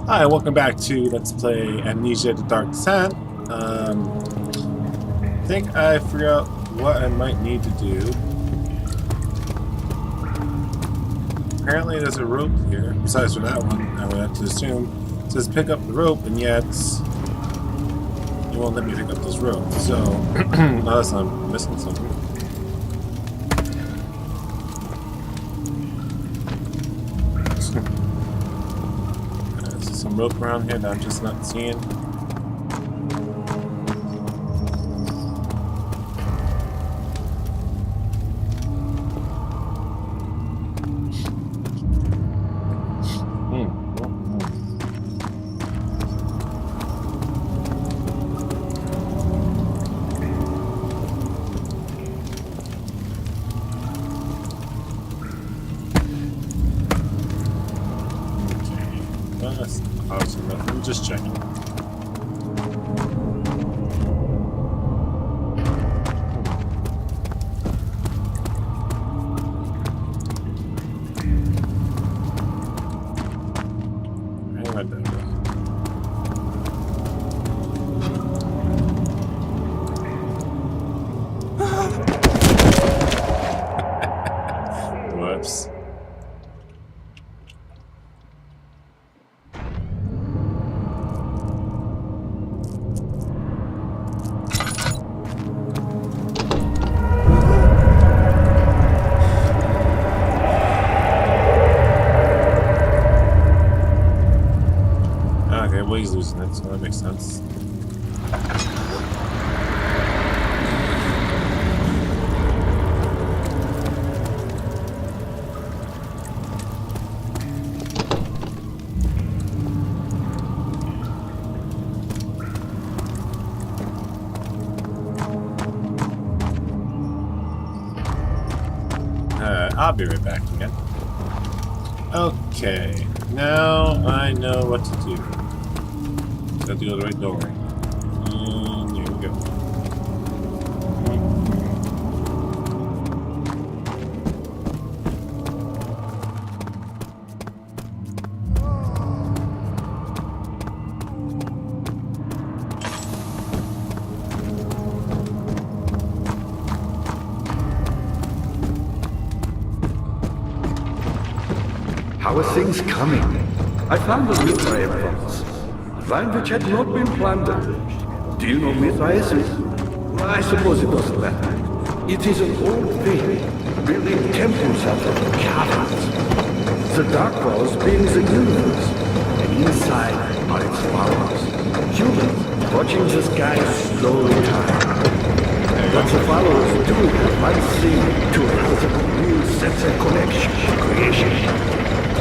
Hi, welcome back to Let's Play Amnesia: The Dark Descent. I think I figured out what I might need to do. Apparently there's a rope here, besides for that one, I would have to assume. It says pick up the rope, and yet you won't let me pick up this rope. So, unless I'm missing something. Some rope around here that I'm just not seeing. Obviously nothing. I'm just checking. Right there. Whoops. Okay, well, he's losing it, so that makes sense. I'll be right back again. Okay, now I know what to do. Got to go the right doorway. And here we go. How are things coming? I found a Mithraeus box, one which had not been planted. Do you know Mithraeus? I suppose it doesn't matter. It is an old faith, building temples out of caverns. The dark walls being the universe, and inside are its followers. Humans watching the sky slowly turn. But the followers do have one thing to have a real sense of connection to creation.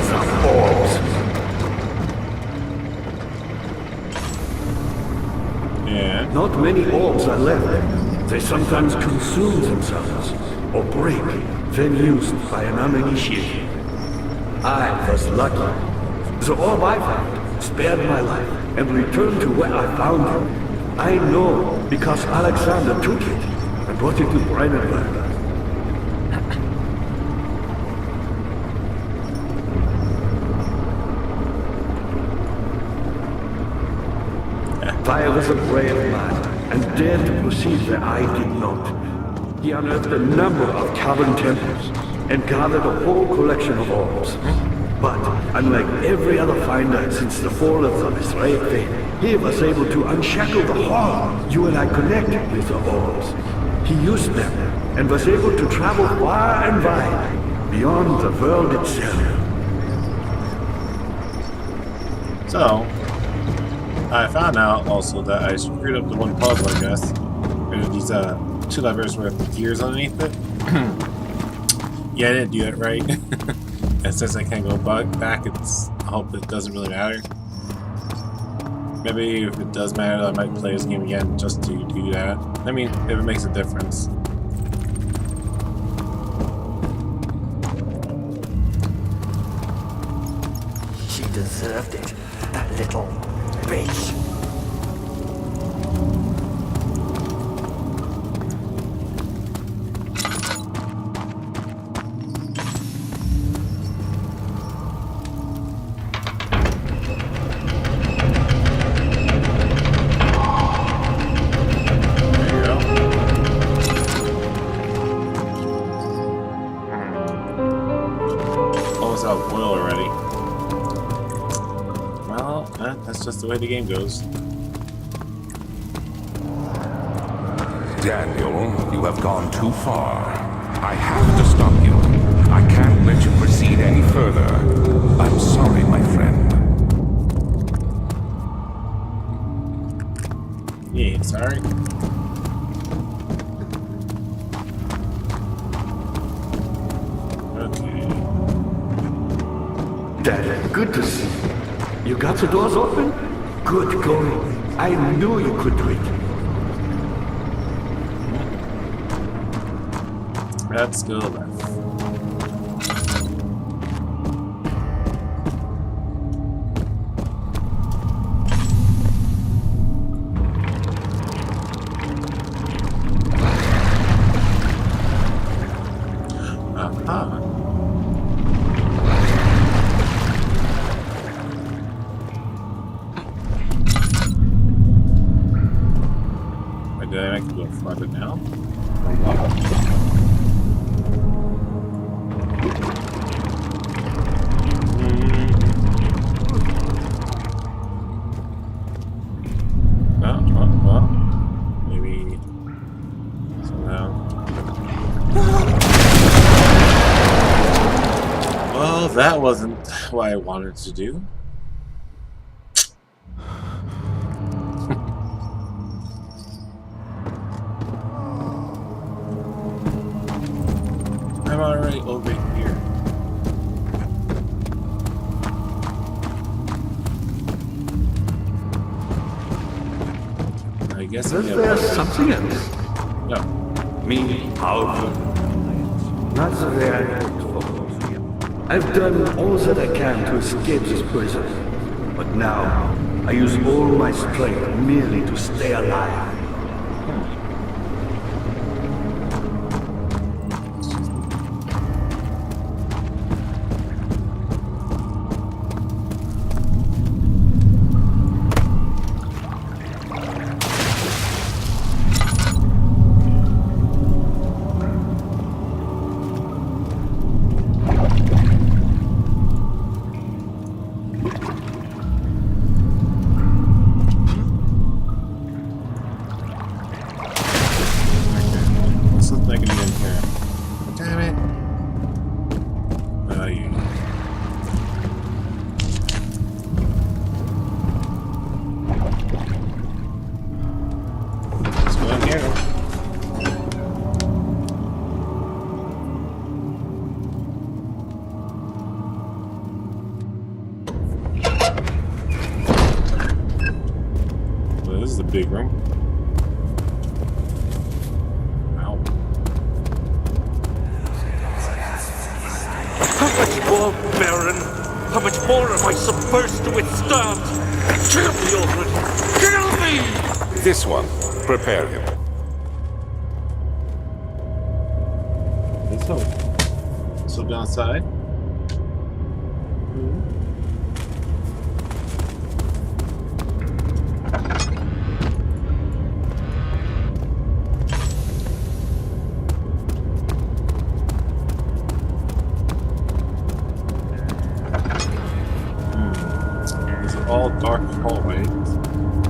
The orbs. Yeah. Not many orbs are left. They sometimes consume themselves, or break, then used by an uninitiated. I was lucky. The orb I found spared my life and returned to where I found it. I know because Alexander took it and brought it to Brandenburg. I was a brave man and dared to proceed where I did not. He unearthed a number of cavern temples and gathered a whole collection of orbs. But unlike every other finder since the fall of the Mithraeus faith, he was able to unshackle the horror you and I connected with the orbs. He used them and was able to travel far and wide, beyond the world itself. So, I found out also that I screwed up the one puzzle, I guess. There's these two levers with gears underneath it. Yeah, I didn't do it right. And since I can't go back, I hope it doesn't really matter. Maybe if it does matter, I might play this game again just to do that. I mean, if it makes a difference. She deserved it, that little bitch. That's just the way the game goes. Daniel, you have gone too far. I have to stop you. I can't let you proceed any further. I'm sorry, my friend. Yeah, sorry. Okay. Dad, good to see you. You got the doors open? Good going. I knew you could do it. Let's go left. Aha. Did I make it go farther now? That wasn't what I wanted to do. I'm already over here. I guess Is there something else? No. Me, powerful. Not the way I hoped for. I've done all that I can to escape this prison. But now, I use all my strength merely to stay alive. Big room. Ow. How much more, Baron? How much more am I supposed to withstand? Kill me already! Kill me! This one. Prepare him. Let's hope. So go outside. All dark hallways,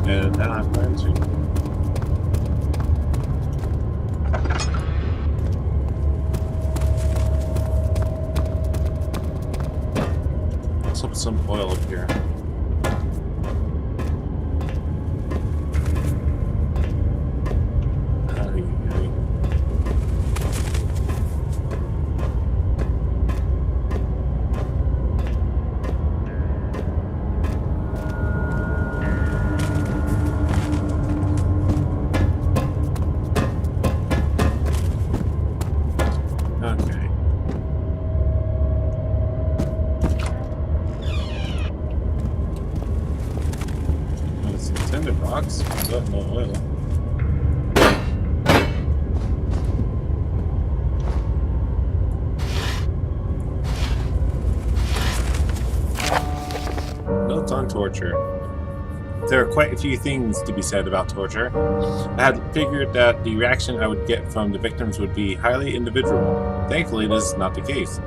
and then I plan to. Let's put some oil up here. Box, but no oil. Built on torture. There are quite a few things to be said about torture. I had figured that the reaction I would get from the victims would be highly individual. Thankfully, this is not the case.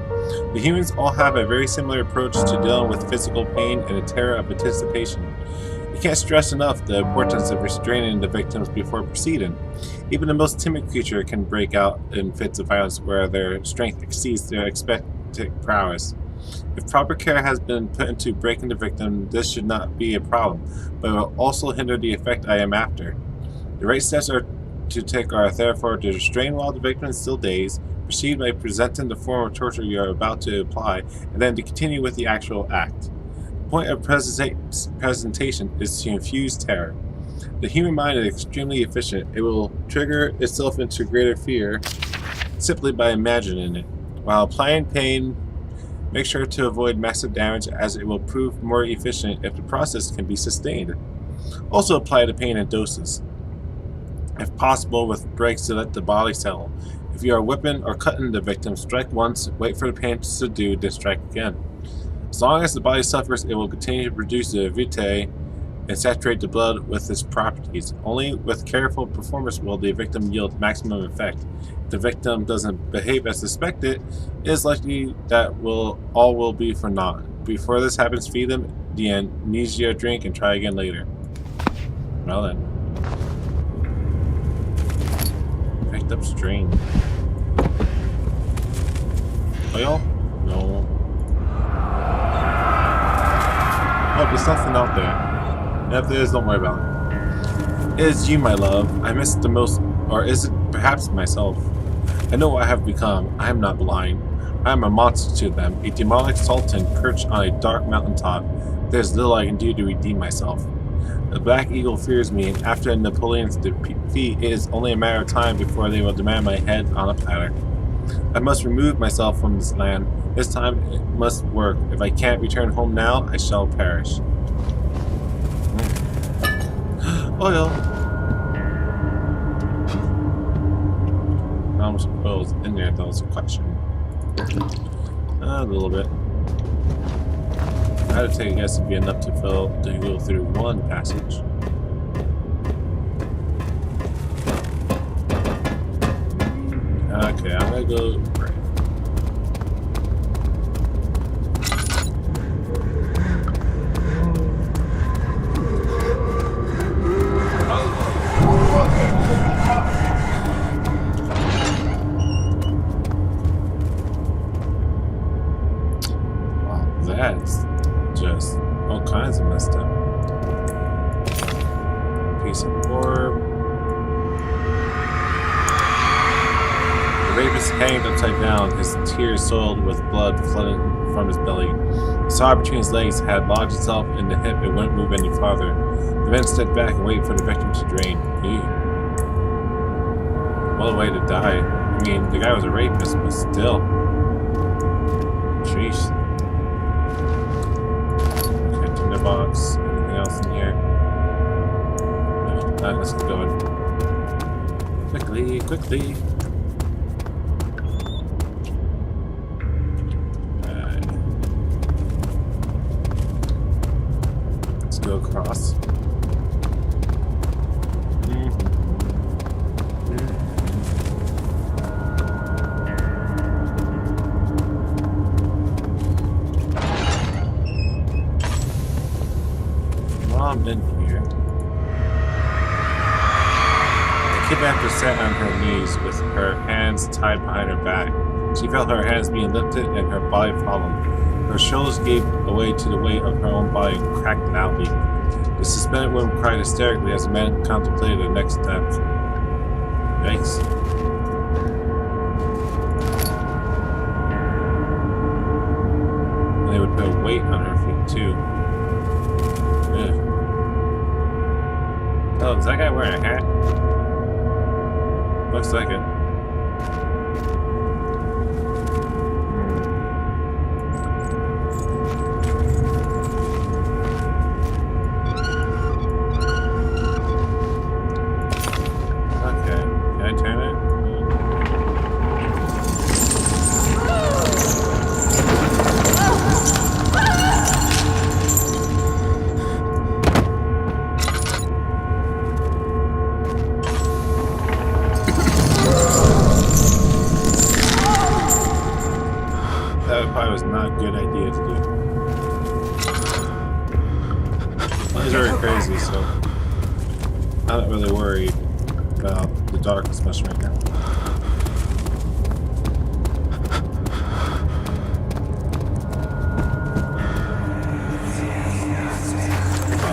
The humans all have a very similar approach to dealing with physical pain and the terror of anticipation. You can't stress enough the importance of restraining the victims before proceeding. Even the most timid creature can break out in fits of violence where their strength exceeds their expected prowess. If proper care has been put into breaking the victim, this should not be a problem, but it will also hinder the effect I am after. The right steps to take are therefore to restrain while the victim is still dazed, proceed by presenting the form of torture you are about to apply, and then to continue with the actual act. The point of presentation is to infuse terror. The human mind is extremely efficient. It will trigger itself into greater fear simply by imagining it. While applying pain, make sure to avoid massive damage, as it will prove more efficient if the process can be sustained. Also apply the pain in doses, if possible with breaks to let the body settle. If you are whipping or cutting the victim, strike once, wait for the pain to subdue, then strike again. As long as the body suffers, it will continue to produce the vitae and saturate the blood with its properties. Only with careful performance will the victim yield maximum effect. If the victim doesn't behave as suspected, it is likely that all will be for naught. Before this happens, feed them the amnesia drink and try again later. Well then. Picked up string. Oil? No. Oh, there's something out there. If there is, don't worry about it. It is you, my love. I miss the most, or is it perhaps myself? I know what I have become. I am not blind. I am a monster to them, a demonic sultan perched on a dark mountaintop. There is little I can do to redeem myself. The Black Eagle fears me, and after Napoleon's defeat, it is only a matter of time before they will demand my head on a platter. I must remove myself from this land. This time it must work. If I can't return home now, I shall perish. Oil. How much oil is in there? That was a question. A little bit. I would take a guess it'd be enough to go through one passage. Okay, I'm gonna go right. Wow, that's just all kinds of messed up. Piece of orb. The rapist hanged upside down, his tears soiled with blood flooding from his belly. The saw between his legs had lodged itself in the hip and wouldn't move any farther. The men stepped back and waited for the victim to drain. Ew. What a way to die. I mean, the guy was a rapist, but still. Jeez. Okay, tinderbox. Anything else in here? Alright, let's get going. Quickly, quickly. Go across. Mom in here. The kidnapper sat on her knees with her hands tied behind her back. She felt her hands being lifted and her body falling. Her shoulders gave away to the weight of her own body and cracked loudly. The suspended woman cried hysterically as the man contemplated the next step. Yikes. And they would put a weight on her feet too. Ugh. Oh, is that guy wearing a hat? Looks like it. is very crazy, so I'm not really worried about the darkness much right now.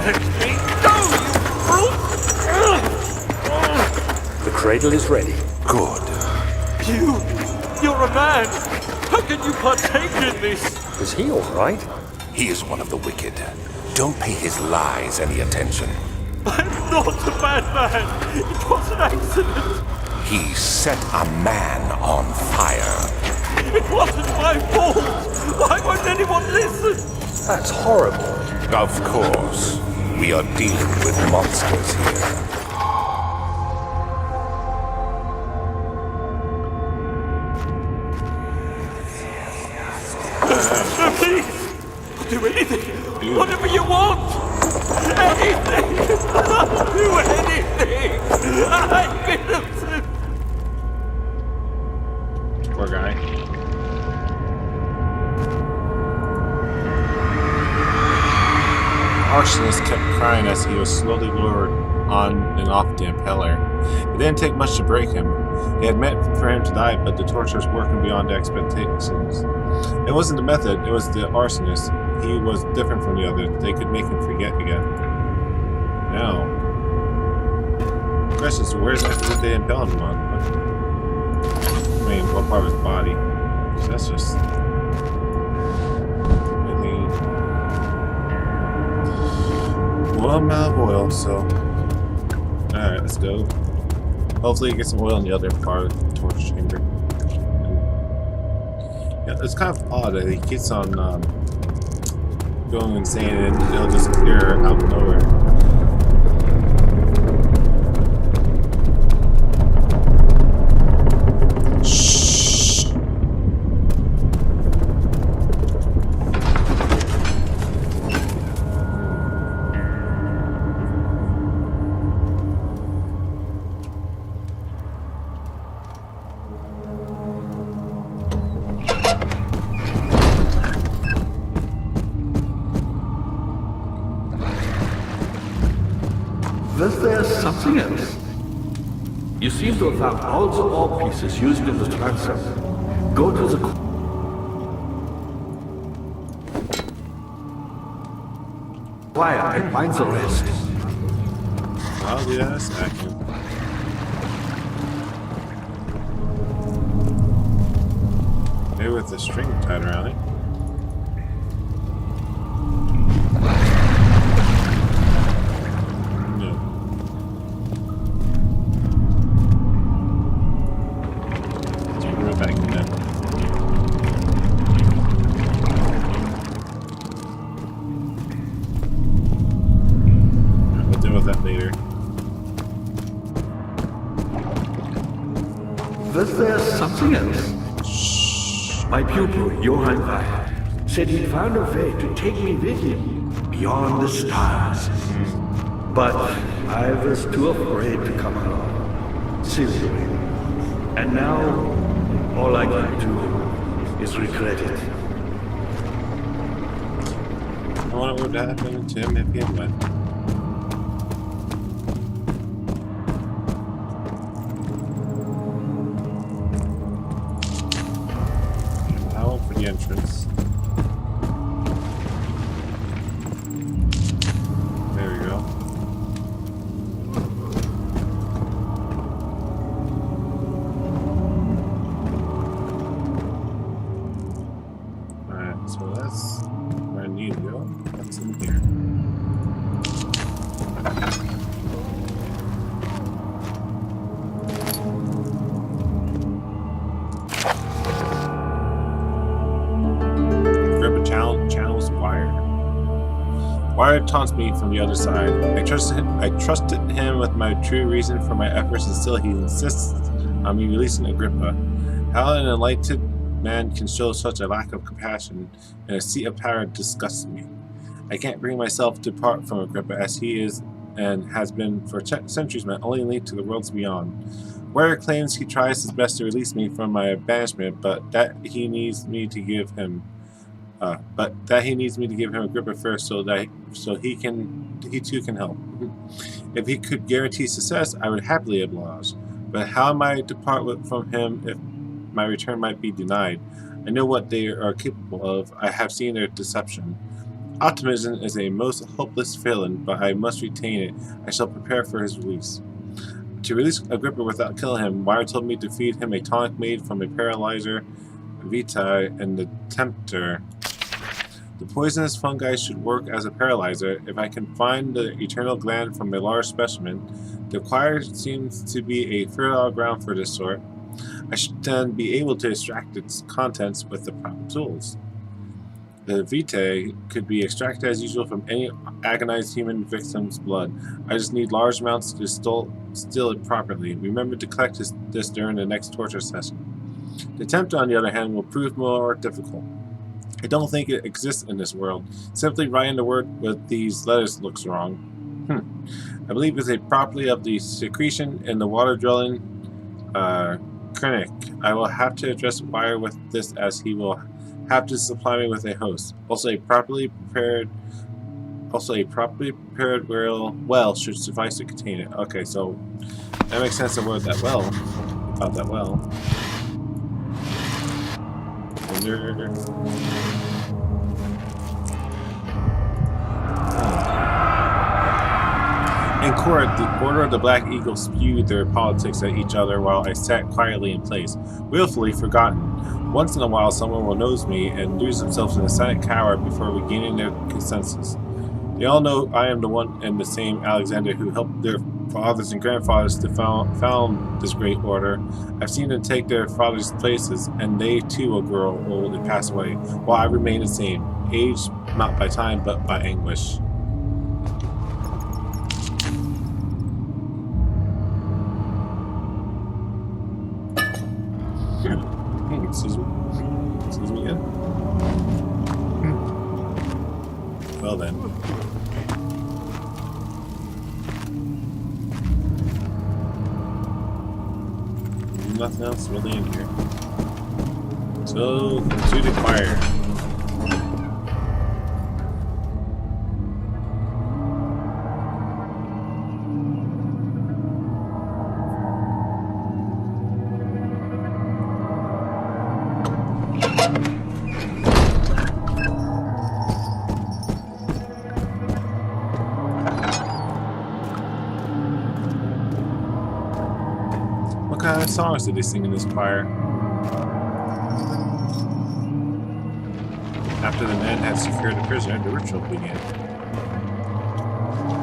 Let me go, you brute! The cradle is ready. Good. You're a man! How can you partake in this? Is he all right? He is one of the wicked. Don't pay his lies any attention. I'm not a bad man! It was an accident! He set a man on fire. It wasn't my fault! Why won't anyone listen? That's horrible. Of course. We are dealing with monsters here. Please! Do anything! Whatever you want! Anything! I'll do anything! I'm innocent! Poor guy. Arsonist kept crying as he was slowly lured on and off the impeller. It didn't take much to break him. He had meant for him to die, but the torturers working beyond expectations. It wasn't the method, it was the arsonist. He was different from the others. They could make him forget again. Now, the question is, where exactly did they impale him on? I mean, what part of his body? 'Cause that's just... Well, I'm out of oil, so... Alright, let's go. Hopefully get some oil in the other part of the torch chamber. Yeah, it's kind of odd that he keeps on going insane and it'll just appear out of nowhere. Was there something else? You seem to have found all the ore pieces used in the transom. Go to the... choir and find the rest. I'll do that in a second. Maybe with the string tied around it. Was there something else? My pupil, Johann Weyer, said he'd found a way to take me with him beyond the stars. But I was too afraid to come along. Silly. And now, all I can do is regret it. I wonder what would happen to him if he had went. The entrance. There we go. Alright, so that's where I need to go. What's in here? Wire taunts me from the other side. I trusted him with my true reason for my efforts, and still he insists on me releasing Agrippa. How an enlightened man can show such a lack of compassion and a seat of power disgusts me. I can't bring myself to part from Agrippa, as he is and has been for centuries my only link to the worlds beyond. Wire claims he tries his best to release me from my banishment, but that he needs me to give him but that he needs me to give him a gripper first, so he too can help. If he could guarantee success, I would happily oblige. But how am I to depart from him if my return might be denied? I know what they are capable of. I have seen their deception. Optimism is a most hopeless villain, but I must retain it. I shall prepare for his release. To release Agrippa without killing him, Wire told me to feed him a tonic made from a paralyzer, vitae, and the tempter. The poisonous fungi should work as a paralyzer. If I can find the eternal gland from a large specimen, the acquired seems to be a fertile ground for this sort. I should then be able to extract its contents with the proper tools. The vitae could be extracted as usual from any agonized human victim's blood. I just need large amounts to still it properly. Remember to collect this during the next torture session. The tempter, on the other hand, will prove more difficult. I don't think it exists in this world. Simply writing the word with these letters looks wrong. I believe it's a property of the secretion in the water-dwelling Krennic. I will have to address Wire with this, as he will have to supply me with a host. Also, a properly prepared well should suffice to contain it. Okay, so that makes sense. The word that well, about that well. In court, the Order of the Black Eagle spewed their politics at each other while I sat quietly in place, willfully forgotten. Once in a while, someone will nose me and lose themselves in a silent cower before regaining their consensus. They all know I am the one and the same Alexander who helped their fathers and grandfathers to found this great order. I've seen them take their fathers' places, and they too will grow old and pass away, while I remain the same, aged not by time but by anguish. Excuse me. Excuse me again. Well then. Nothing else really in here. So, to the choir. What kind of songs did they sing in this choir? After the men had secured the prisoner, the ritual began.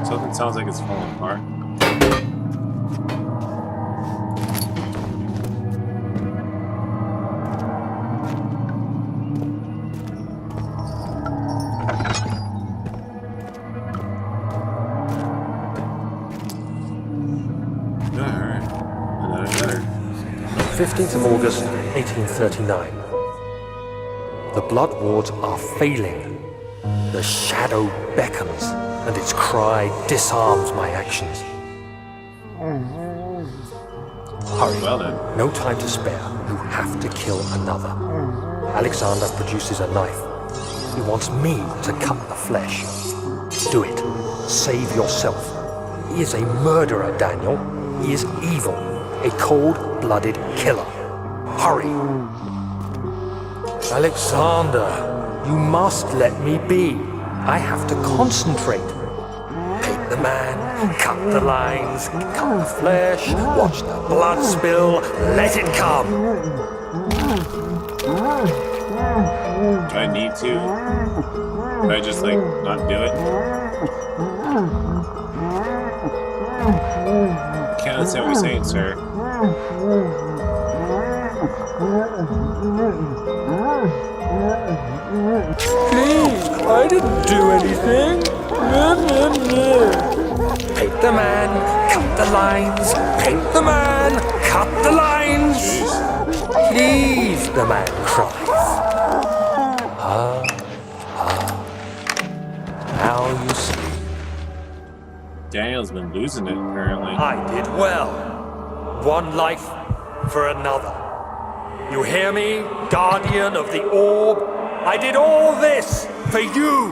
Something sounds like it's falling apart. Alright. Another. 15th of August, 1839. The blood wards are failing. The shadow beckons, and its cry disarms my actions. Hurry. Well then. No time to spare. You have to kill another. Alexander produces a knife. He wants me to cut the flesh. Do it. Save yourself. He is a murderer, Daniel. He is evil. A cold-blooded killer. Hurry. Alexander, you must let me be. I have to concentrate. Take the man, cut the lines, cut the flesh, watch the blood spill, let it come. Do I need to? Can I just, like, not do it? Can't understand what you're saying, sir. Please, I didn't do anything. Paint the man, cut the lines. Paint the man, cut the lines. Please, the man cries. Now you see. Daniel's been losing it, apparently. I did well. One life for another. You hear me, guardian of the orb? I did all this for you.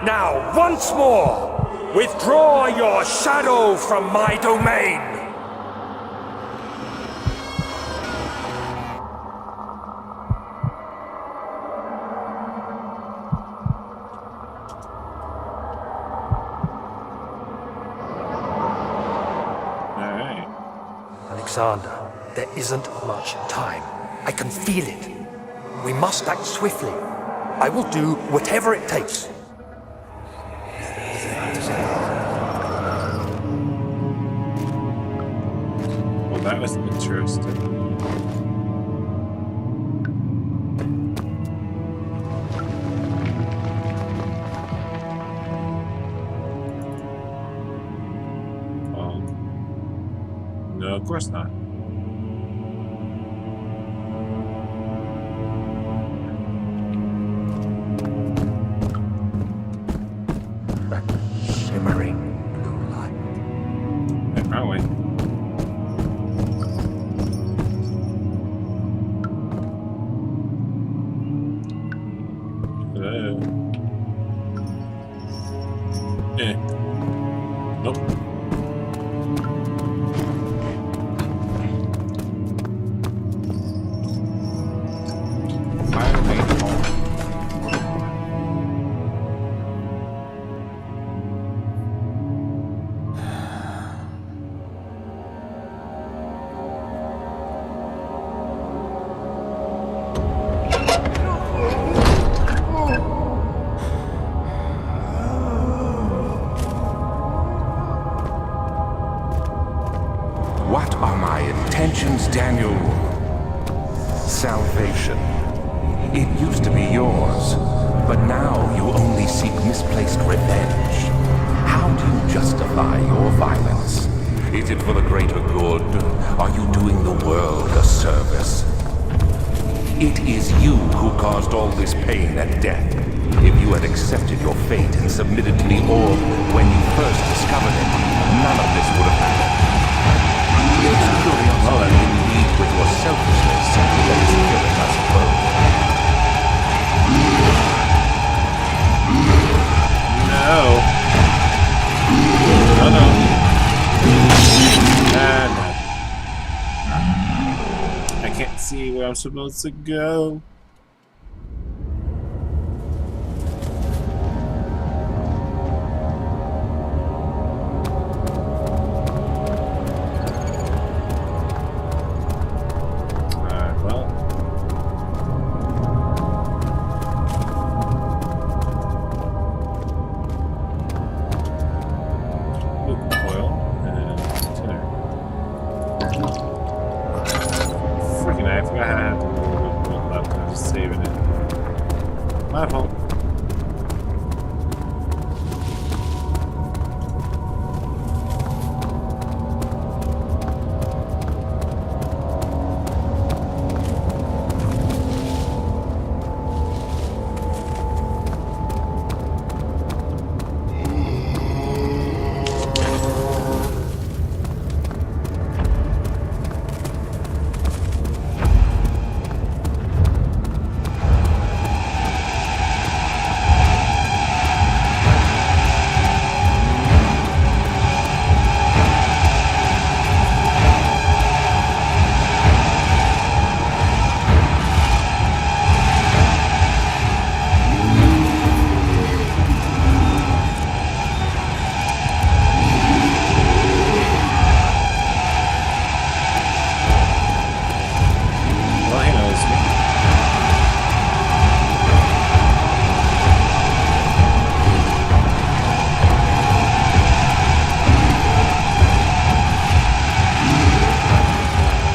Now, once more, withdraw your shadow from my domain. Alright. Alexander, there isn't much time. I can feel it. We must act swiftly. I will do whatever it takes. Well, that was interesting. No, of course not. Shimmering blue light. Aren't we? Hello. Nope. Fire main on. What are my intentions, Daniel? Salvation. It used to be yours, but now you only seek misplaced revenge. How do you justify your violence? Is it for the greater good? Are you doing the world a service? It is you who caused all this pain and death. If you had accepted your fate and submitted to the orb when you first discovered it, none of this would have happened. It is curiosity in league with your selfishness that is killing us both. No. Oh no. No. I can't see where I'm supposed to go. Alright, well. Oil and tinner. Freaking I forgot how to have the oil left. I'm just saving it. My fault. Well, he knows me.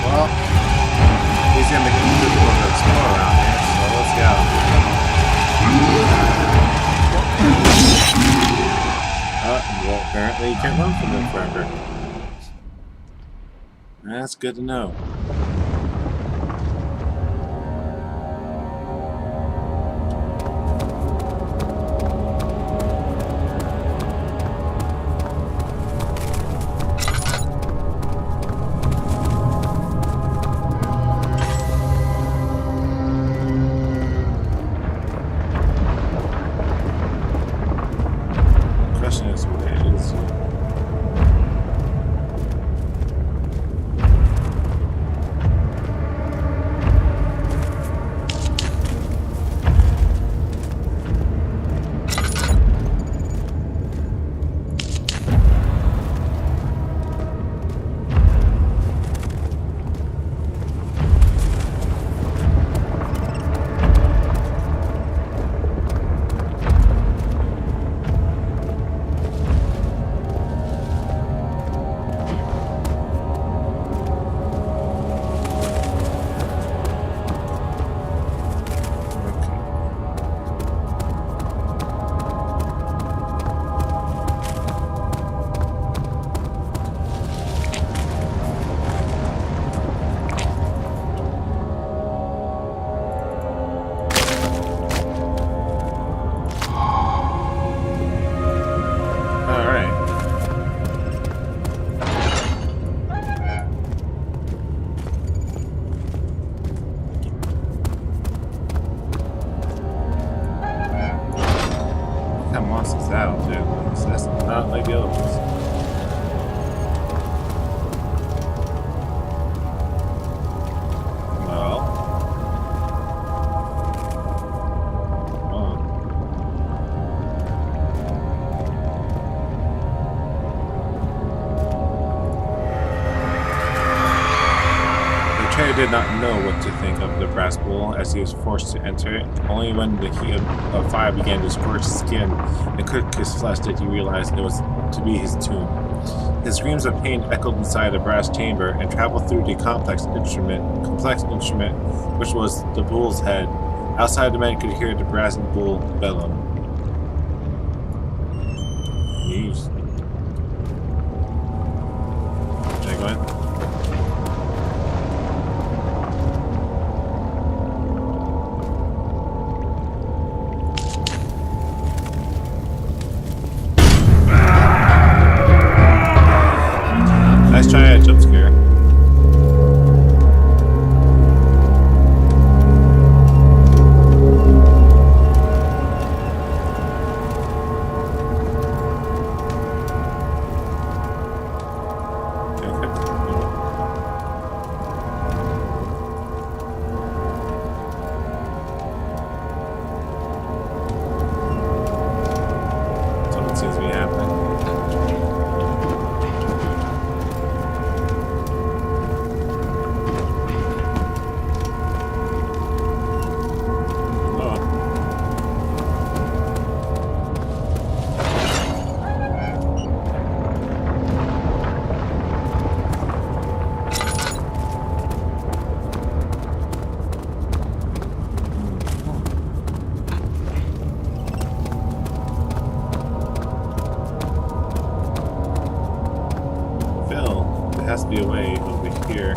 Well, he's gonna make it difficult to explore around here, so let's go. Well, apparently you can't run from them forever. That's good to know. question is, where is he? Did not know what to think of the brass bowl as he was forced to enter it. Only when the heat of fire began to scorch his skin and cook his flesh did he realize it was to be his tomb. His screams of pain echoed inside the brass chamber and traveled through the complex instrument which was the bull's head. Outside, the man could hear the brazen bull bellow. Jeez. Should I go in? Let's try a jump scare. Something seems to be happening. Has to be a way over here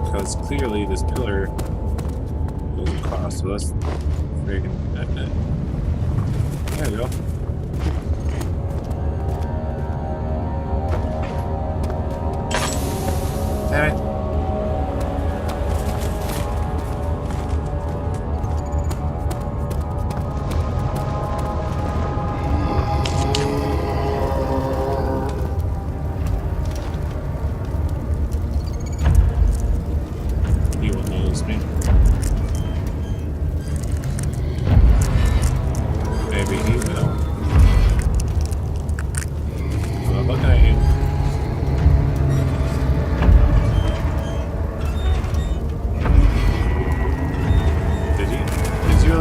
because clearly this pillar goes across, so that's freaking there we go. Damn it.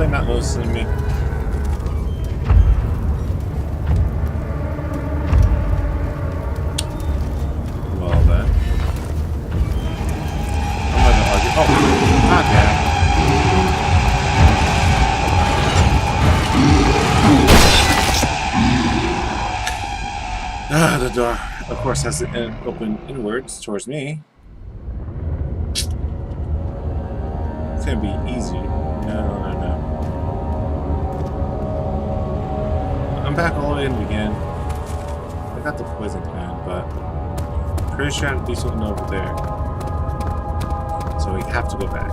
Not listening to me. Well then. I'm gonna argue. Oh, god damn it. The door, of course, has to open inwards towards me. It's gonna be easy. No. I'm back all the way in again. I got the poison can, but pretty sure I have to do something over there. So we have to go back.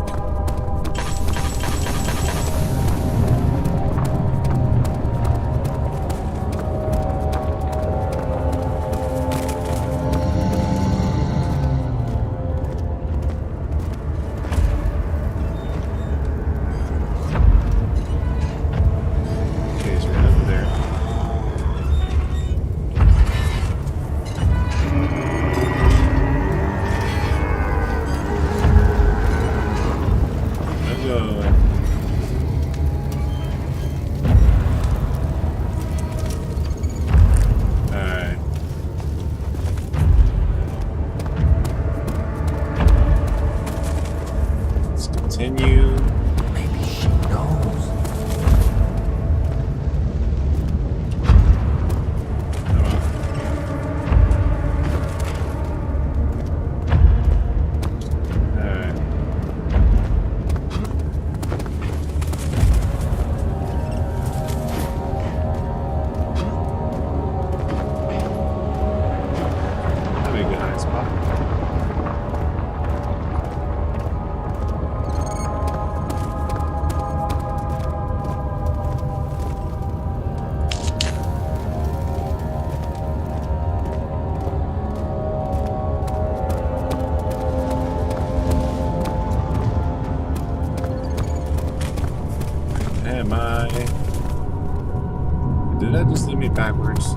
backwards.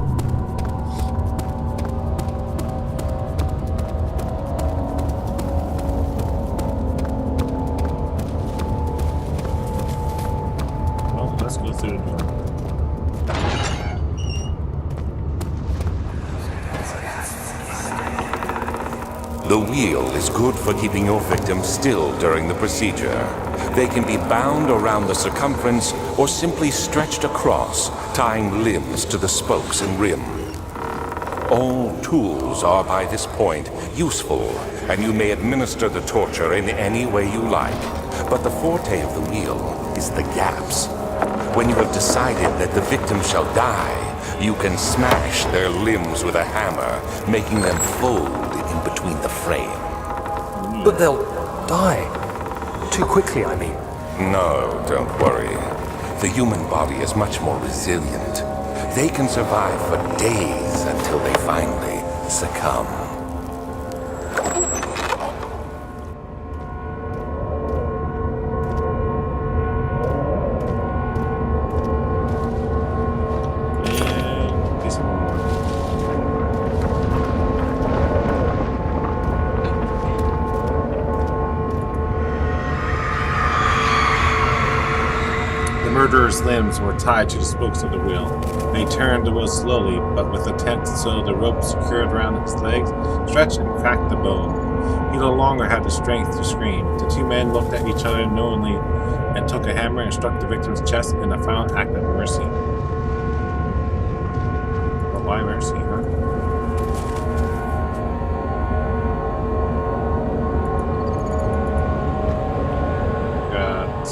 Well, let's go through the door. The wheel is good for keeping your victim still during the procedure. They can be bound around the circumference or simply stretched across, tying limbs to the spokes and rim. All tools are by this point useful, and you may administer the torture in any way you like. But the forte of the wheel is the gaps. When you have decided that the victim shall die, you can smash their limbs with a hammer, making them fold in between the frame. But they'll die. Too quickly, I mean. No, don't worry. The human body is much more resilient. They can survive for days until they finally succumb. Murderer's limbs were tied to the spokes of the wheel. They turned the wheel slowly, but with intent, so the rope secured around his legs stretched and cracked the bone. He no longer had the strength to scream. The two men looked at each other knowingly and took a hammer and struck the victim's chest in a final act of mercy. But why mercy, huh? Got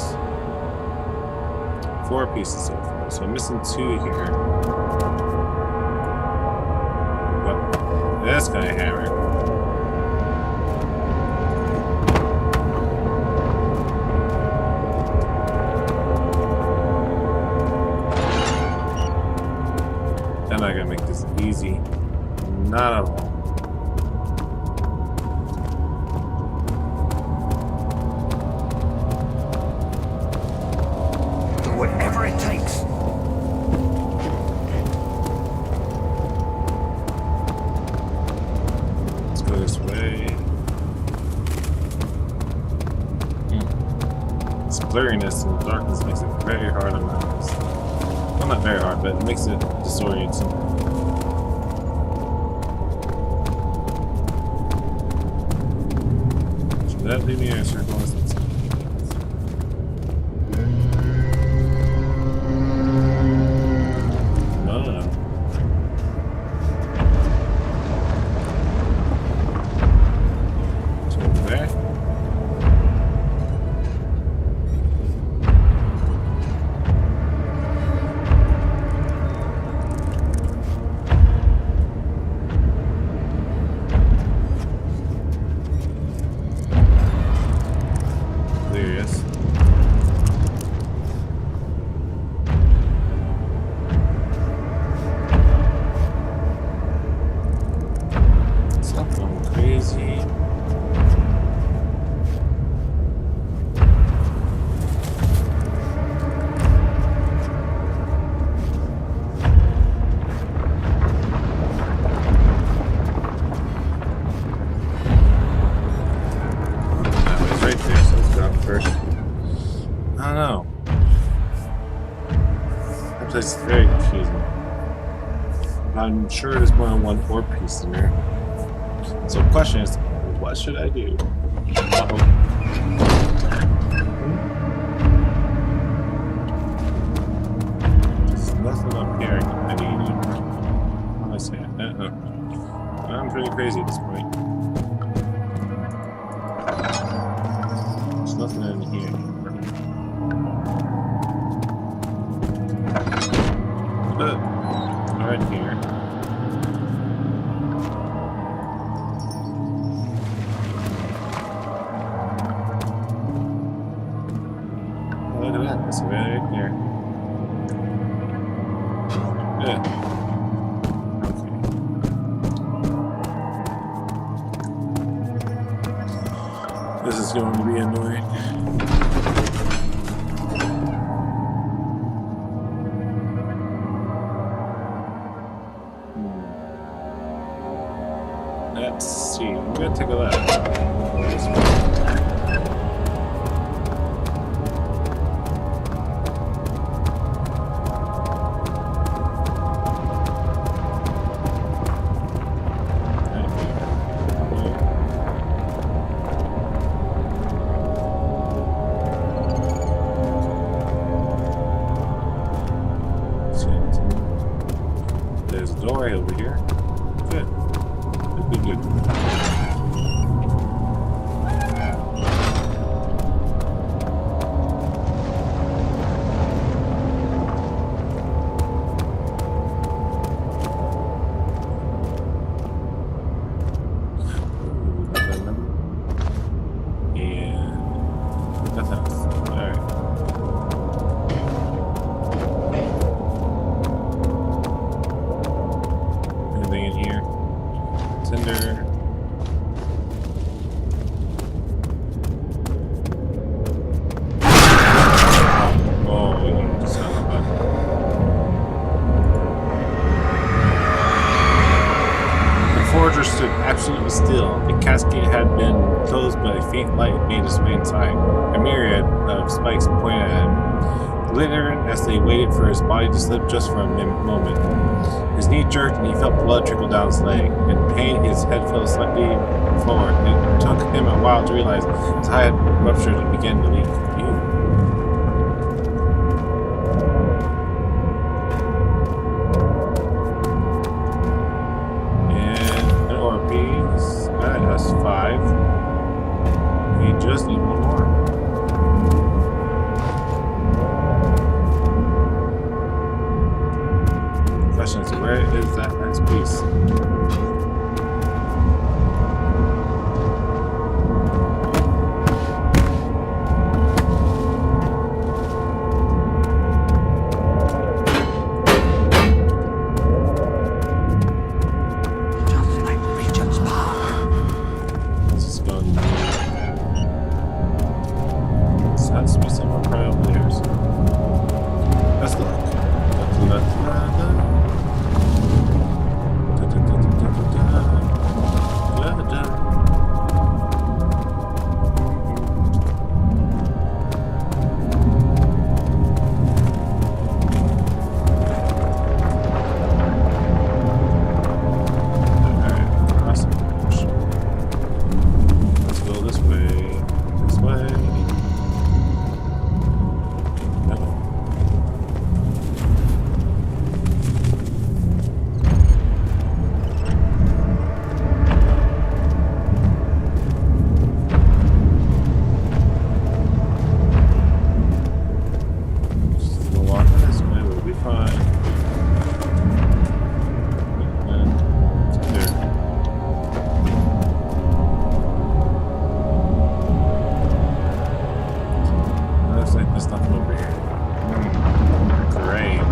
4 pieces so far, so I'm missing 2 here. But that's gonna hammer. I'm not gonna make this easy. Not at all. Whatever it takes. Let's go this way. This blurriness and darkness makes it very hard on my eyes. Well, not very hard, but it makes it disorienting. Should that leave me in a circle? It's very confusing. I'm sure there's more than one ore piece in there. So the question is, what should I do? There's nothing up here I need. Let's see. I'm pretty crazy at this point. There's nothing in here. Right here. Oh, look at that. That's right there. Good. Okay. This is going to be annoying. let's see. I'm gonna take a look. There's a door right over here. Good. Good. And nothing else. Alright. Anything in here? Tinder. Oh, you son of a... The forger stood absolutely still. The casket had been closed, but a faint light made its way inside. A myriad of spikes pointed at him, glittering as they waited for his body to slip just for a moment. His knee jerked and he felt blood trickle down his leg. In pain, his head fell slightly forward. It took him a while to realize his eye had ruptured and began to leak. And an ore piece. That's 5. We just need one more. Question is, where is that last piece? Just like Regent's Park. This is going. This has to be somewhere right over there. So. Let's look. Let's go this way. This way. No. Just gonna walk this way, we'll be fine. And it's there. Looks like there's nothing over here. Great.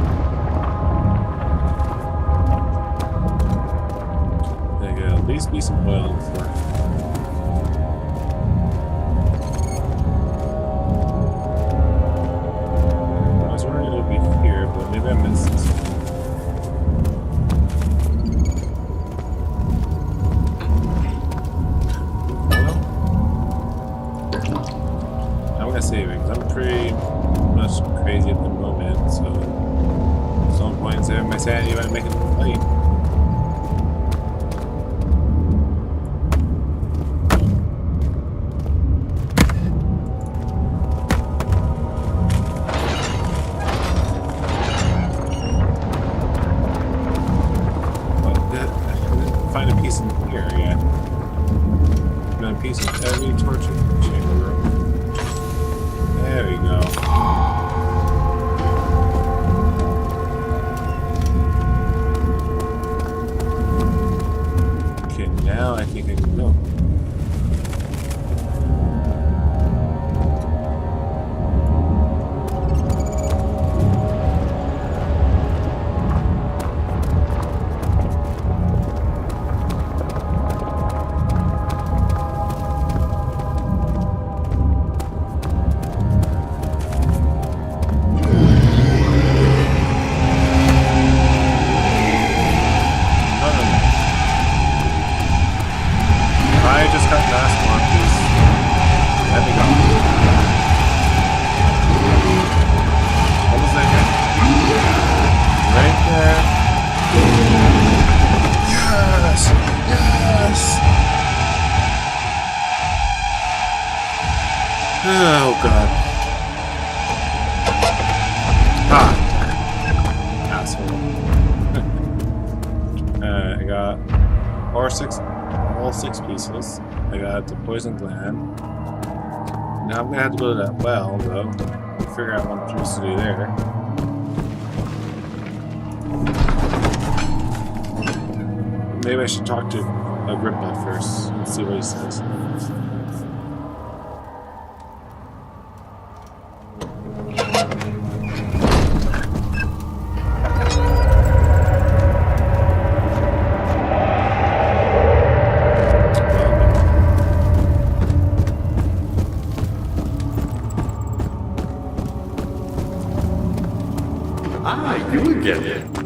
There you go. At least be some oil for it. I was wondering it would be here, but maybe I missed something. I'm gonna save it because I'm pretty much crazy at the moment, so at some point saving my sanity by making it late. But I didn't find a piece in here yet. Found a piece in every torture chamber room. There we go. Okay, now I think I can go. Oh god. Ah! Asshole. I got all six pieces. I got the poison gland. Now I'm gonna have to go to that well, though. Figure out what I'm supposed to do there. Maybe I should talk to Agrippa first and see what he says.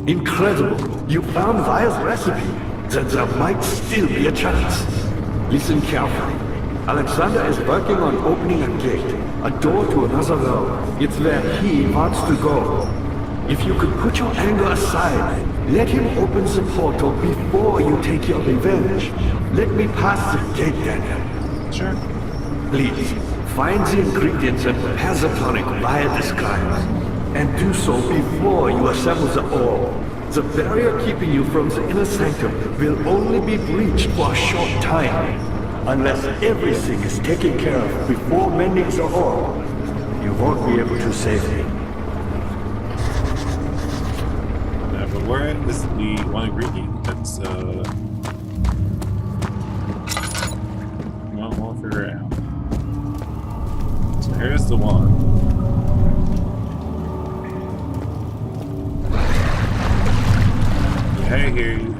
Incredible! You found Vire's recipe. Then there might still be a chance. Listen carefully. Alexander is working on opening a gate, a door to another realm. It's where he wants to go. If you could put your anger aside, let him open the portal before you take your revenge. Let me pass the gate, Daniel. Sure. Please, find the ingredients and prepare the tonic Vire describes. And do so before you assemble the orb. The barrier keeping you from the inner sanctum will only be breached for a short time. Unless everything is taken care of before mending the orb, you won't be able to save me. Yeah, but where is the one ingredient that's, well, we'll figure it out. So here's the one. I hear you.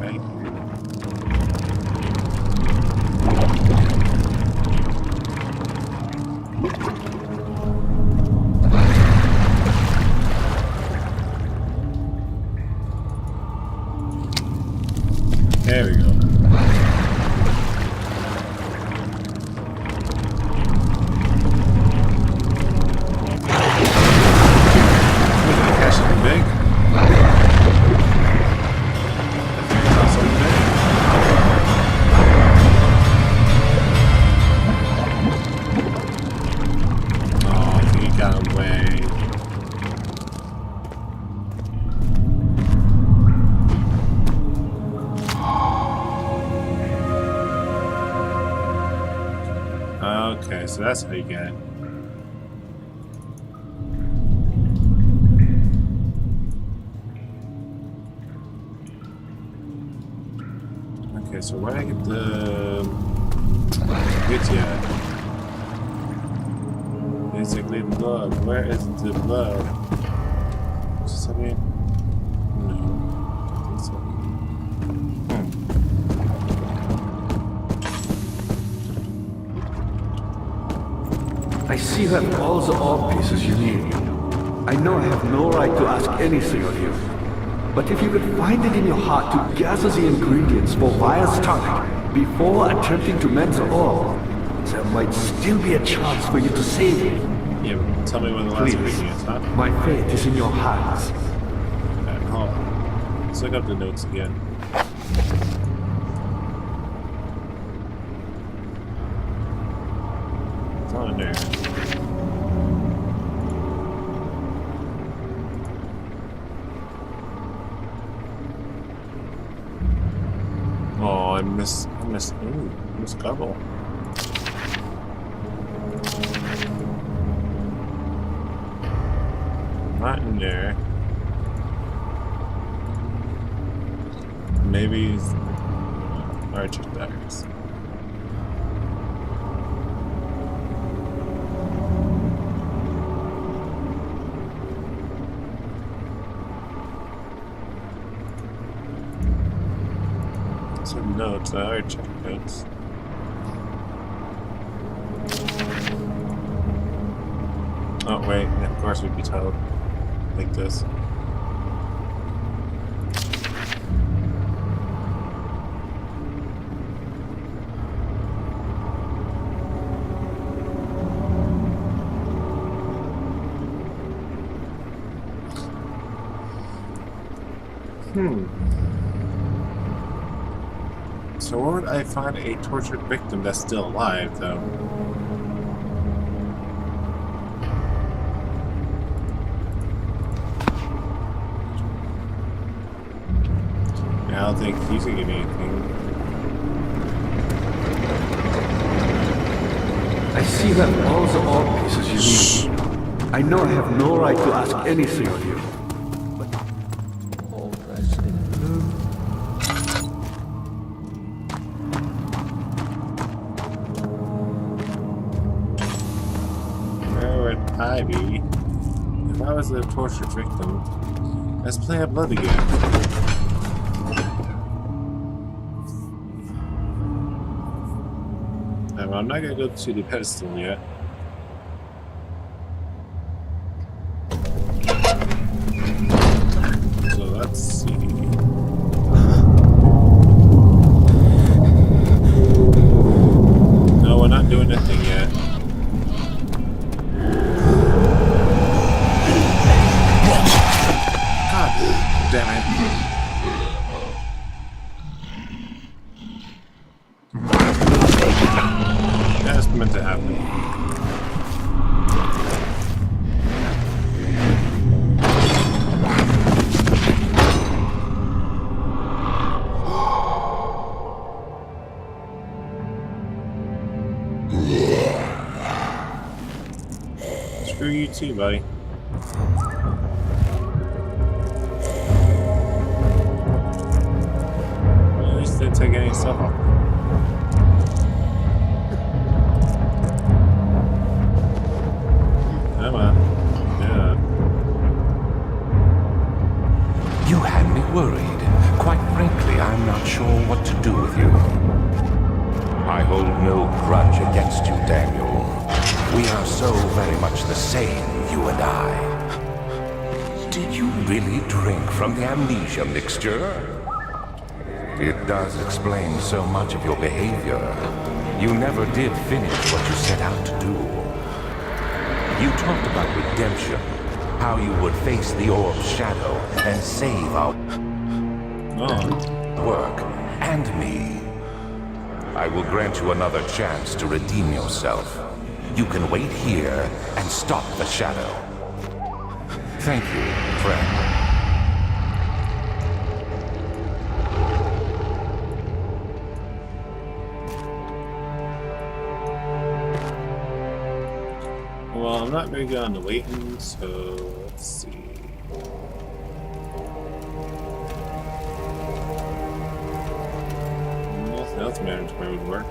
There we go. Catch something big. Okay, so that's how you get it. Okay, so where do I get the yet? Basically blood. Where is the blood? Just I mean, no. I think so. I see you have all the orb pieces you need. I know I have no right to ask anything of you. But if you could find it in your heart to gather the ingredients for Vire's tonic before attempting to mend the orb, there might still be a chance for you to save me. Yeah, but tell me when the last ingredient is, huh? My fate is in your hands. Alright, hold on. Let's look up the notes again. It's not in there. Oh, I missed Gobble. Not in there. Maybe Archer batteries. Some notes, I already checked notes. Oh wait, of course we'd be told like this. So where would I find a tortured victim that's still alive, though? don't think you can give me anything. I see that all the art pieces you need. I know I have no right to ask anything of you. All dressed in blue. Where would I be if I was a torture victim? Let's play up blood again. I'm not gonna go to the pedestal yet. So let's see. No, we're not doing anything yet. God damn it. That's meant to happen. Screw you too, buddy. Well, at least didn't take any stuff off. Come on. Yeah. You had me worried. Quite frankly, I'm not sure what to do with you. I hold no grudge against you, Daniel. We are so very much the same, you and I. Did you really drink from the amnesia mixture? It does explain so much of your behavior. You never did finish what you set out to do. You talked about redemption, how you would face the orb's shadow and save our work and me. I will grant you another chance to redeem yourself. You can wait here and stop the shadow. Thank you, friend. Well, I'm not very good on the waiting, so let's see. Nothing else mandatory would work.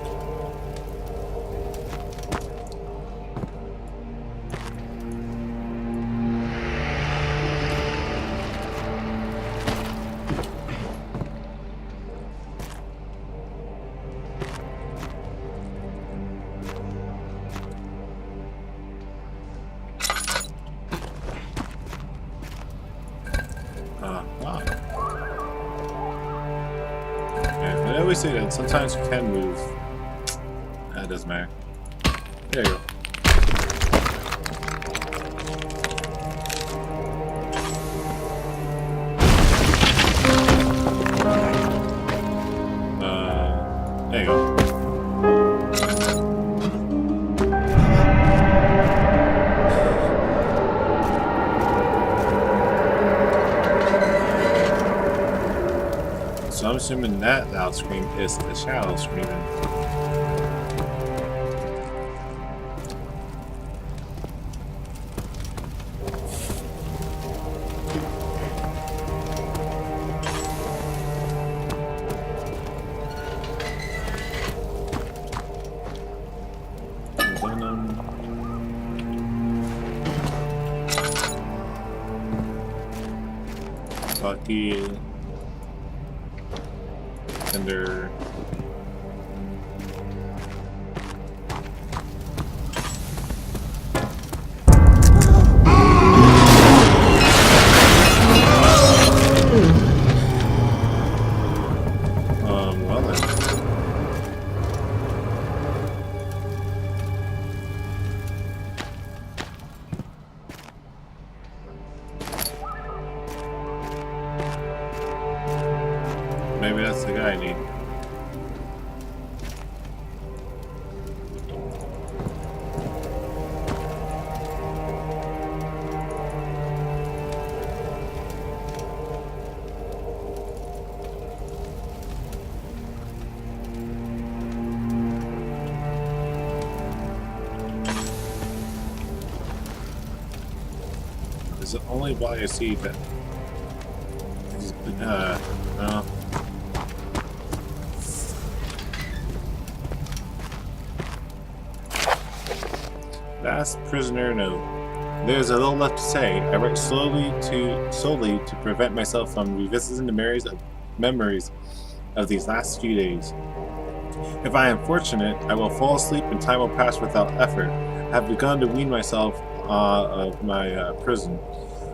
Yeah, I always say that sometimes you can move. That doesn't matter. There you go. There you go. So I'm assuming that loud scream is the shadow screaming. Bucky. Thunder. Well then. Maybe that's the guy I need. is only why I see that. No. Last prisoner note. There's a little left to say. I write solely to prevent myself from revisiting the memories of these last few days. If I am fortunate, I will fall asleep and time will pass without effort. I have begun to wean myself of my prison.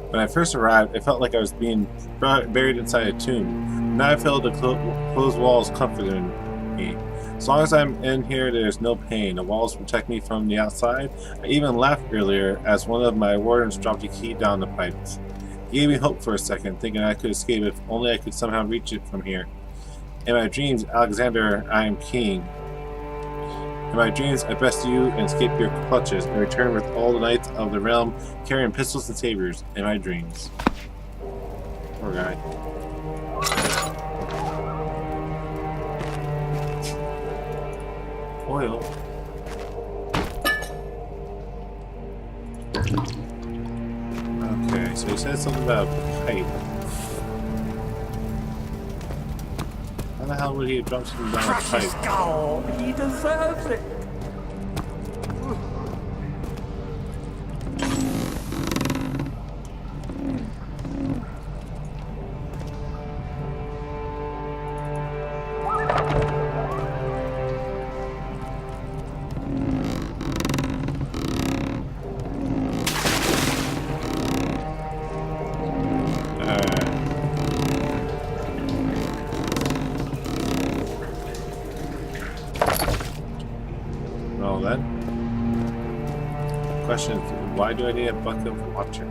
When I first arrived, I felt like I was being buried inside a tomb. Now I feel the closed walls comforting me. As long as I'm in here, there's no pain. The walls protect me from the outside. I even laughed earlier as one of my wardens dropped a key down the pipes. He gave me hope for a second, thinking I could escape if only I could somehow reach it from here. In my dreams, Alexander, I am king. In my dreams, I best you and escape your clutches, and return with all the knights of the realm, carrying pistols and sabers. In my dreams. Poor guy. Oil. Okay, so he said something about a pipe. How the hell would he have dropped something down a pipe? skull! He deserves it! Well then, question is, why do I need a bucket of water?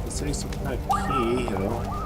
Let's say some kind of key, you know.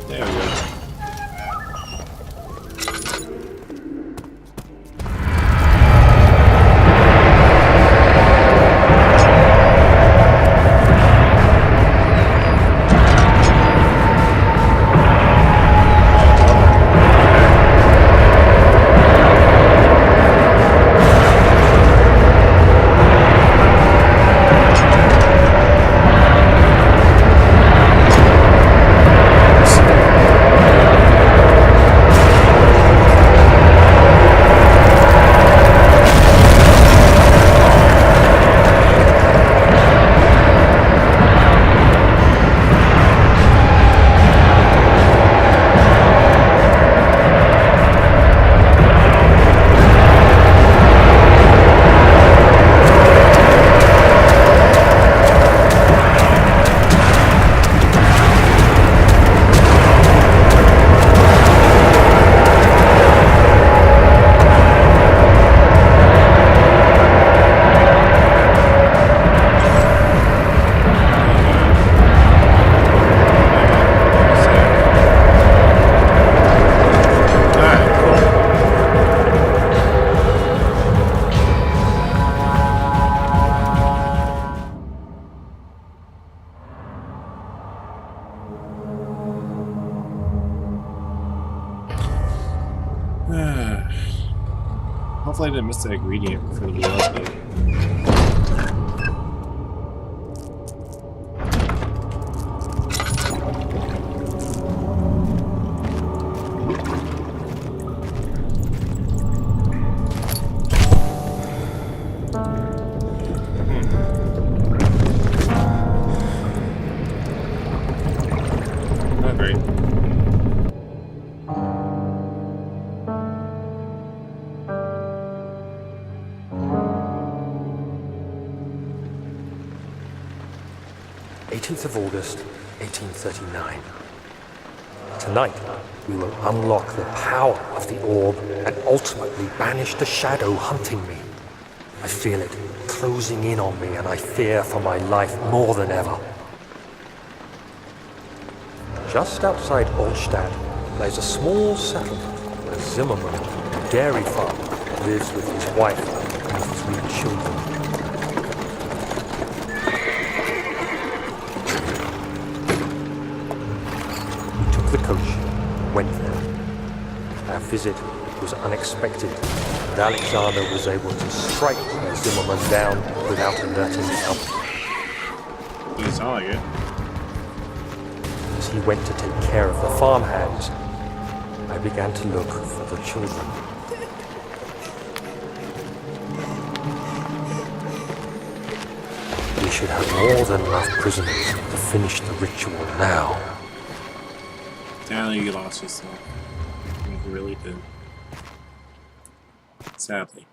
There we go. Hopefully I didn't miss that ingredient for the recipe. Not great. 18th of August, 1839. Tonight, we will unlock the power of the orb and ultimately banish the shadow hunting me. I feel it closing in on me, and I fear for my life more than ever. Just outside Olstadt lies a small settlement where Zimmerman, a dairy farmer, lives with his wife and 3 children. We took the coach and went there. Our visit was unexpected, and Alexander was able to strike Zimmerman down without alerting help. You sound like it. As he went to take care of the farmhands, I began to look for the children. We should have more than enough prisoners to finish the ritual now. Damn, you lost yourself. You really did. Sadly.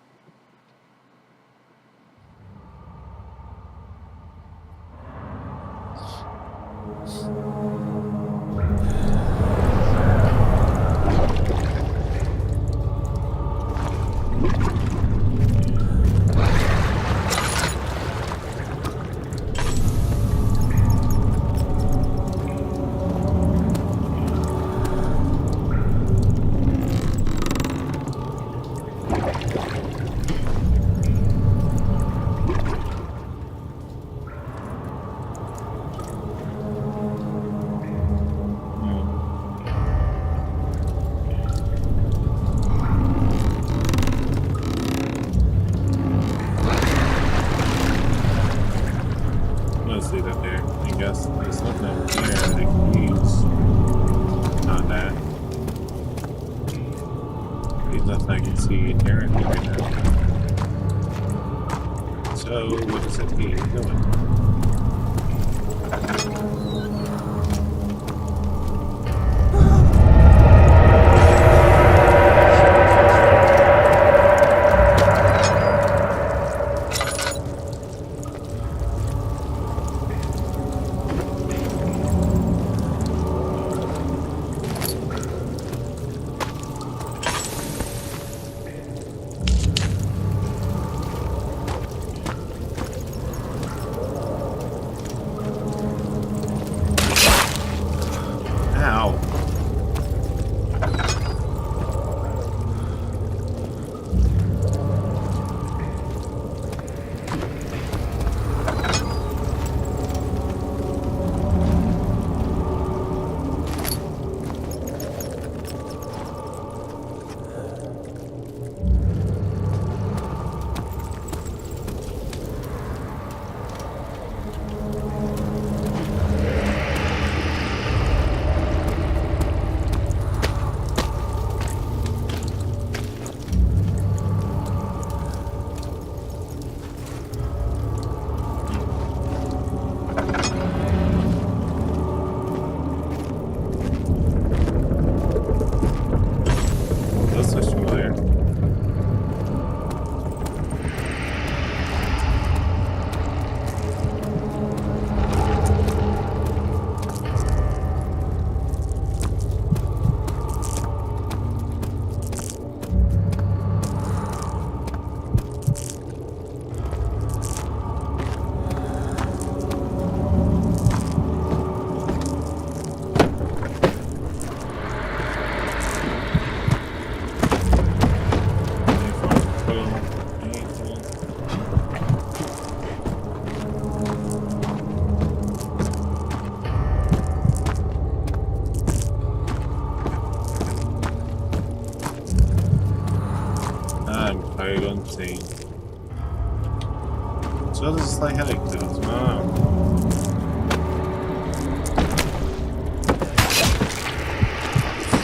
So this is like headache pills.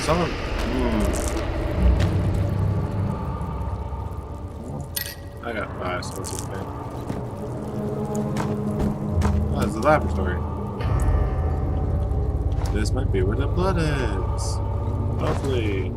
Someone. I got 5, so it's okay. Oh, it's the laboratory. This might be where the blood is. Hopefully.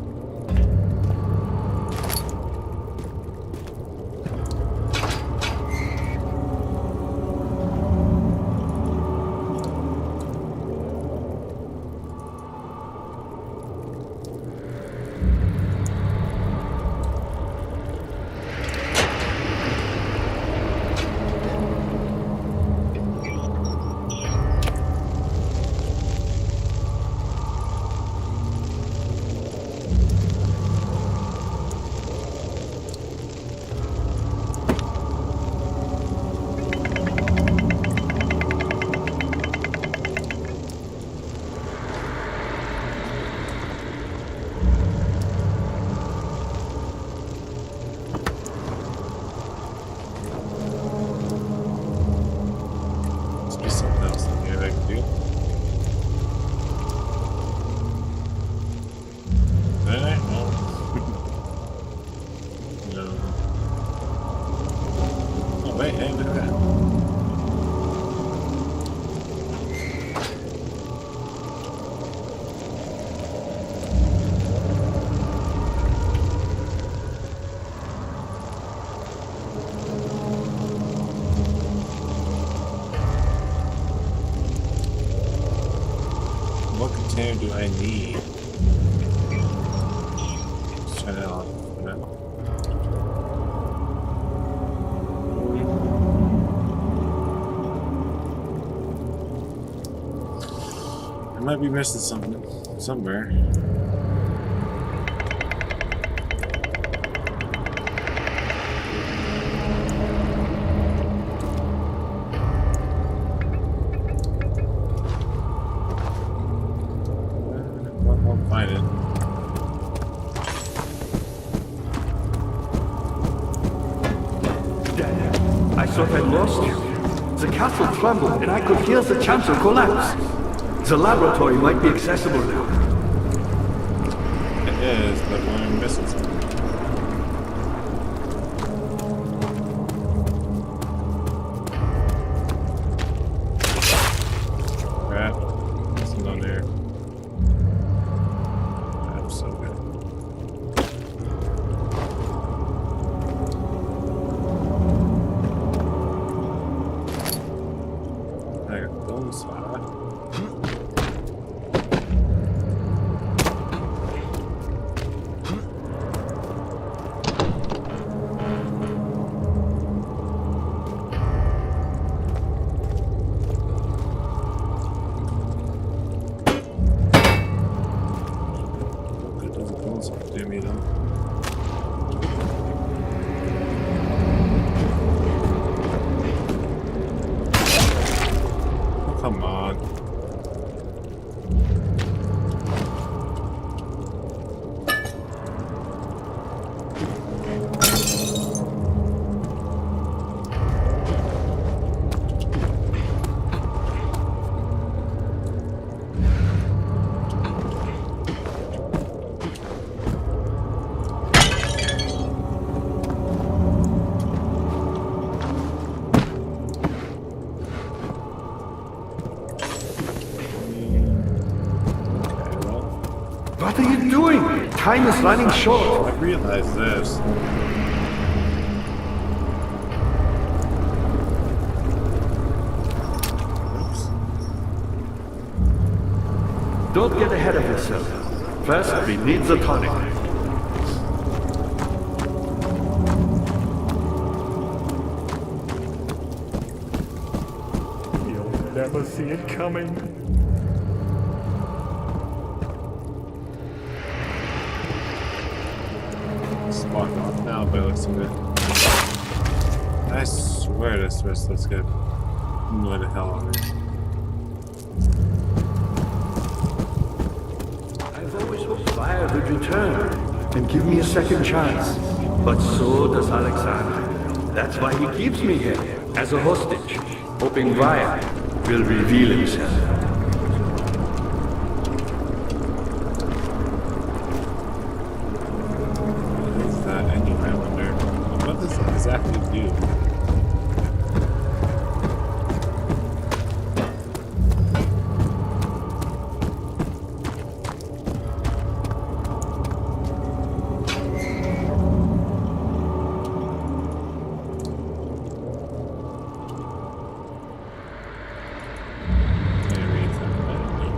Wait, hey, look at that. What container do I need? Let's try that on for now. I might be missing something somewhere. I'll find it. Dad, I thought I lost you. The castle trembled and I could hear the chancel collapse. The laboratory might be accessible now. It is, but I'm missing something. Crap. Nothing on there. I'm so good. I got bone spot. Do me though. Oh, come on. What are you doing? Time is running short. I realize this. Oops. Don't get ahead of yourself. First, we need the tonic. You'll never see it coming. Spot off now, but it looks so good. I swear this wrist looks good. What the hell on it? I've always hoped fire would return and give me a second chance. But so does Alexander. That's why he keeps me here, as a hostage, hoping Ryan will reveal himself. What is that anyway, I wonder? What does it exactly do? Can I read that? I don't know.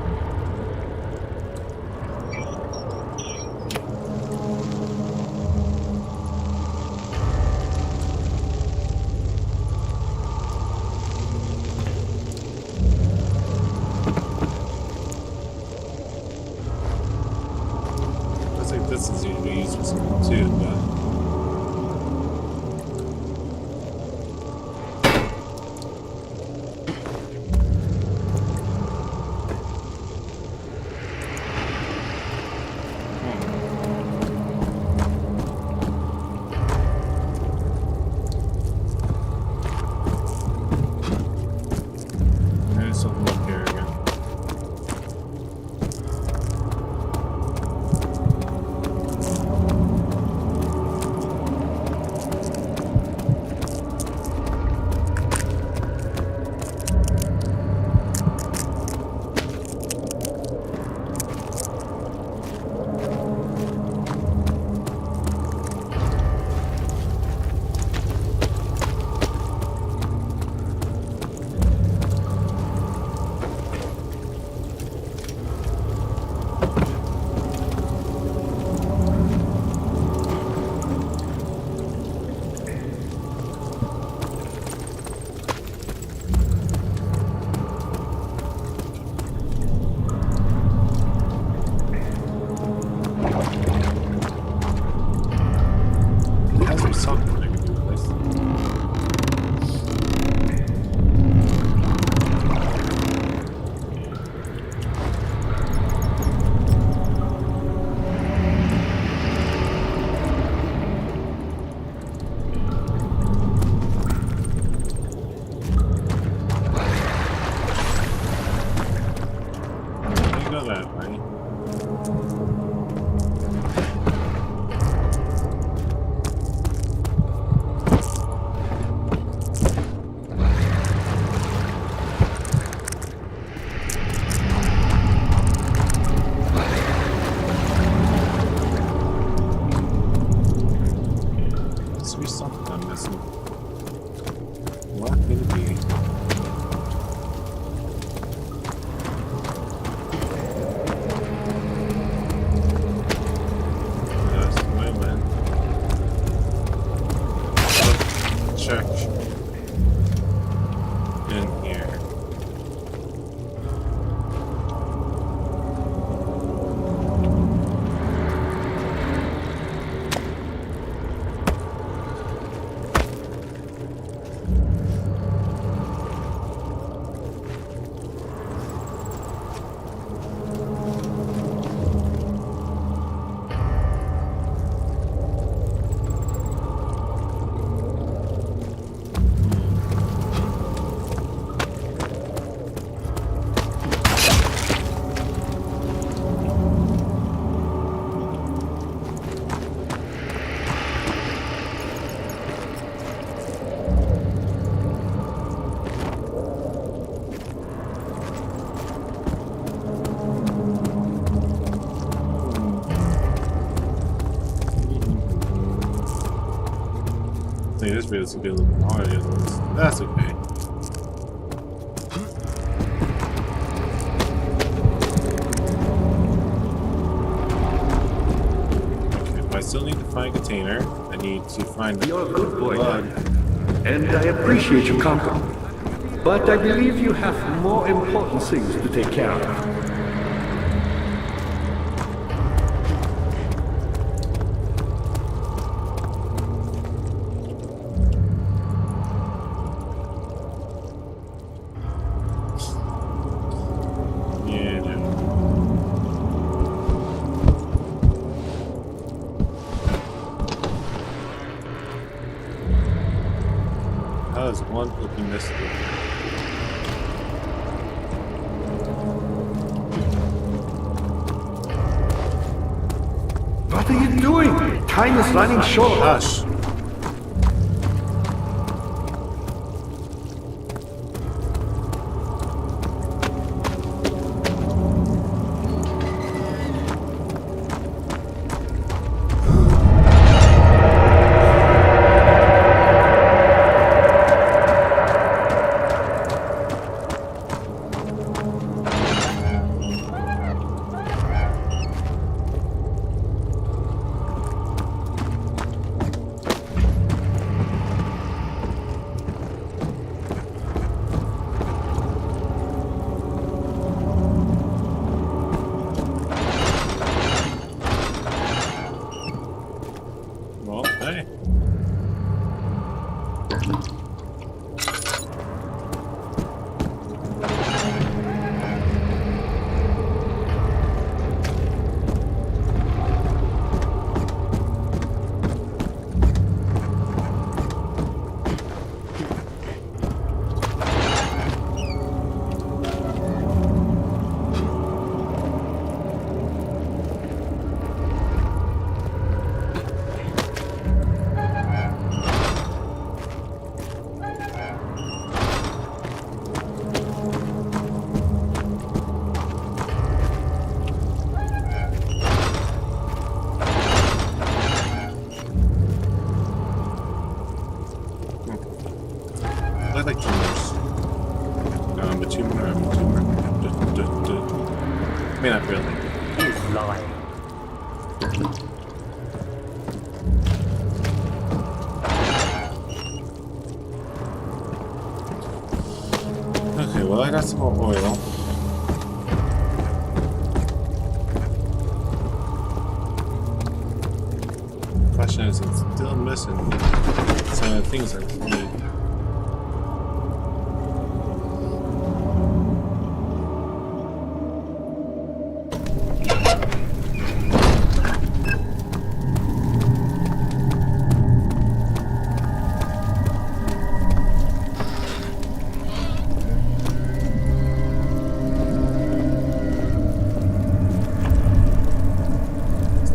check in here. This video's gonna be a little bit harder than the other ones. That's okay. Okay, I still need to find a container. I need to find the You're a good boy, blood. and I appreciate your company. But I believe you have more important things to take care of. Yeah, no. How is one open this door? What are you doing? Time is running short. Hush! Well, hey. I like tumors. But tumor. I mean, not really. He's lying. Okay, well, I got some more oil. Question is, it's still missing some of the things I need.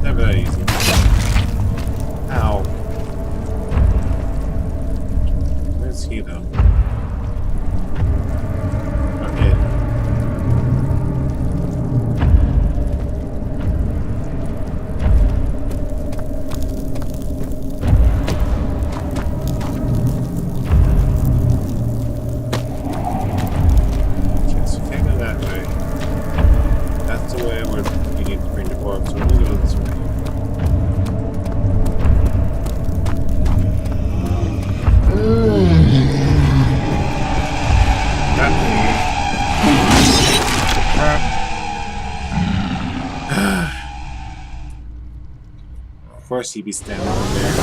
Never that easy. Ow. Where's he though? Okay. Okay, so can't go that way. That's the way where we need to bring the orb, so we'll go this way. course he'd be standing over there.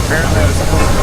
Apparently I was supposed to.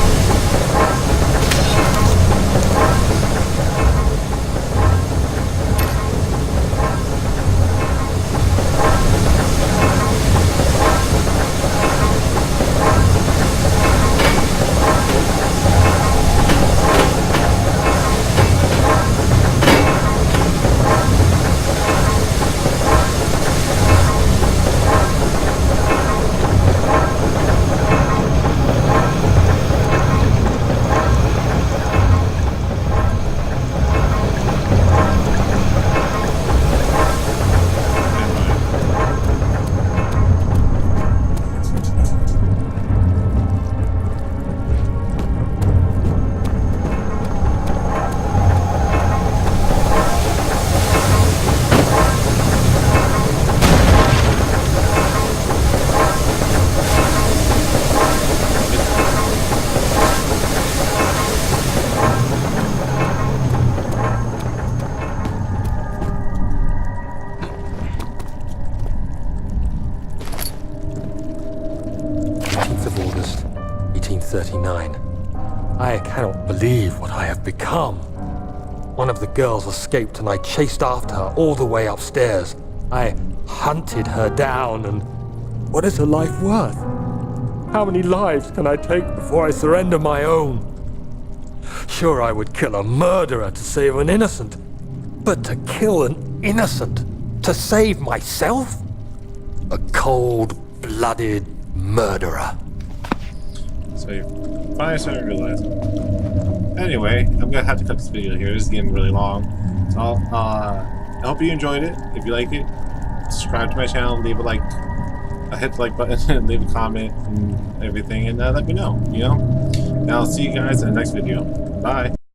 Of August, 1839. I cannot believe what I have become. One of the girls escaped and I chased after her all the way upstairs. I hunted her down and... what is her life worth? How many lives can I take before I surrender my own? Sure, I would kill a murderer to save an innocent. But to kill an innocent to save myself? A cold-blooded murderer. So you finally started to realize. Anyway, I'm gonna have to cut this video here. This is getting really long. So I hope you enjoyed it. If you like it, subscribe to my channel, leave a like, hit the like button, and leave a comment and everything, and let me know. And I'll see you guys in the next video. Bye.